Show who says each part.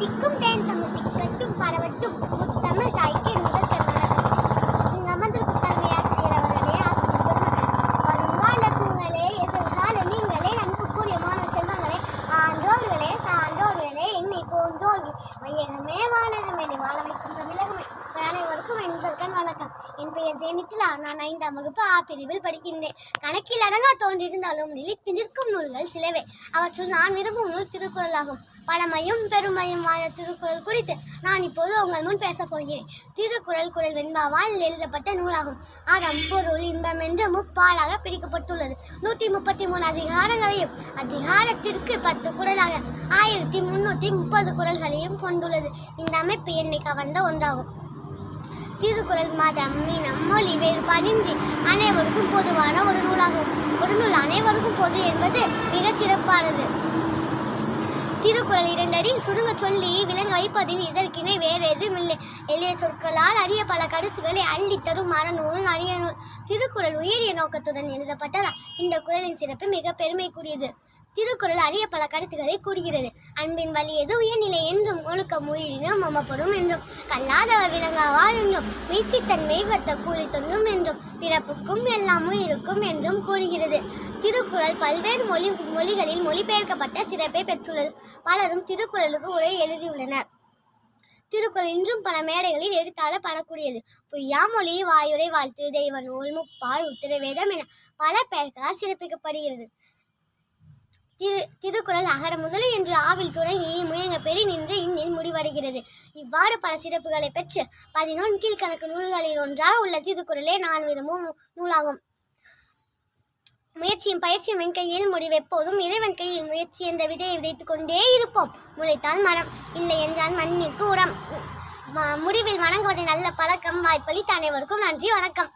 Speaker 1: திக்கும் தேன் தமிழ் திக்கட்டும் பரவட்டும் முத்தமிழ் தாய்க்கு முதல் இங்கு அமர்ந்திருக்கும் தலைமை ஆசிரியர் அவர்களே, ஆசிரியர் பெருமக்கள், வருங்கால தூங்களே, எதிர்கால நீங்களே, அன்புக்குரிய மாணவ செல்வங்களே, ஆன்றோர்களே, சான்றோர்களே, என்னை போன்றோர்கள், மையகமே வானகம், என்னை வாழ வைக்கும் தமிழகமே, அனைவருக்கும் என் வணக்கம். என் பெயர் ஜெயநித்லா. நான் 5ஆம் வகுப்பு ஆ பிரிவில் படிக்கின்றேன். கணக்கில் அடங்கா தோன்றிருந்தாலும் நிலைத்து நிற்கும் நூல்கள் சிலவே. அவற்றுள் நான் விரும்பும் நூல் திருக்குறளாகும். பழமையும் பெருமையும் வாய்ந்த திருக்குறள் குறித்து நான் இப்போது உங்கள் முன் பேசப் போகிறேன். திருக்குறள் குறள் வெண்பாவால் எழுதப்பட்ட நூலாகும். அறம் பொருள் இன்பம் என்று முப்பாலாக பிரிக்கப்பட்டுள்ளது. 133 அதிகாரங்களையும் அதிகாரத்திற்கு 10 குறளாக 1330 குறள்களையும் கொண்டுள்ளது. இந்த அமைப்பு என்னை கவர்ந்த ஒன்றாகும். திருக்குறள் மதம் இனம் மொழி வேறுபாடின்றி அனைவருக்கும் பொதுவான ஒரு நூலாகும். ஒரு நூல் அனைவருக்கும் பொது என்பது மிக சிறப்பானது. திருக்குறள் 2 அடி சுருங்க சொல்லி விளங்க வைப்பதில் இதற்கிணை வேறு எதுவும் இல்லை. எளிய சொற்களால் அறிய பல கருத்துக்களை அள்ளித்தரும் மரநூல் அரிய நூல். திருக்குறள் உயரிய நோக்கத்துடன் எழுதப்பட்டதால் இந்த குறளின் சிறப்பு மிக பெருமைக்குரியது. திருக்குறள் அறிய பல கருத்துக்களை கூறுகிறது. அன்பின் வலியது உயர்நிலை என்றும், ஒழுக்கம் உயிரினும் மமப்படும் என்றும், கல்லாதவர் விளங்காவார் என்றும், வீழ்ச்சித்தன்மை வர்த்த கூலி தொன்னும் என்றும், பிறப்புக்கும் எல்லாம் உயிருக்கும் என்றும் கூறுகிறது. திருக்குறள் பல்வேறு மொழிகளில் மொழிபெயர்க்கப்பட்ட சிறப்பை பெற்றுள்ளது. பலரும் திருக்குறளுக்கு உரை எழுதியுள்ளனர். திருக்குறள் இன்றும் பல மேடைகளில் எடுத்தாளப்படக்கூடியது. பொய்யாமொழி, வாயுரை, வாழ்த்து, தெய்வ நூல், முப்பால், உத்திரவேதம் என பல பெயர்களால் சிறப்பிக்கப்படுகிறது. திருக்குறள் அகர முதலி என்று ஆவில் தொடங்கி முயங்க பெரி நின்று இன்னில் முடிவடைகிறது. இவ்வாறு பல சிறப்புகளை பெற்று 11 கீழ்கணக்கு நூல்களில் ஒன்றாக உள்ள திருக்குறளே நான் விரும்பும் நூலாகும். முயற்சியும் பயிற்சியும் என் கையில், முடிவு எப்போதும் இறைவன் கையில். முயற்சி என்ற விதையை விதைத்துக் கொண்டே இருப்போம். முளைத்தால் மரம், இல்லை என்றால் மண்ணிற்கு உரம். முடிவில் வணங்குவதை நல்ல பழக்கம். வாய்ப்பளித்த அனைவருக்கும் நன்றி, வணக்கம்.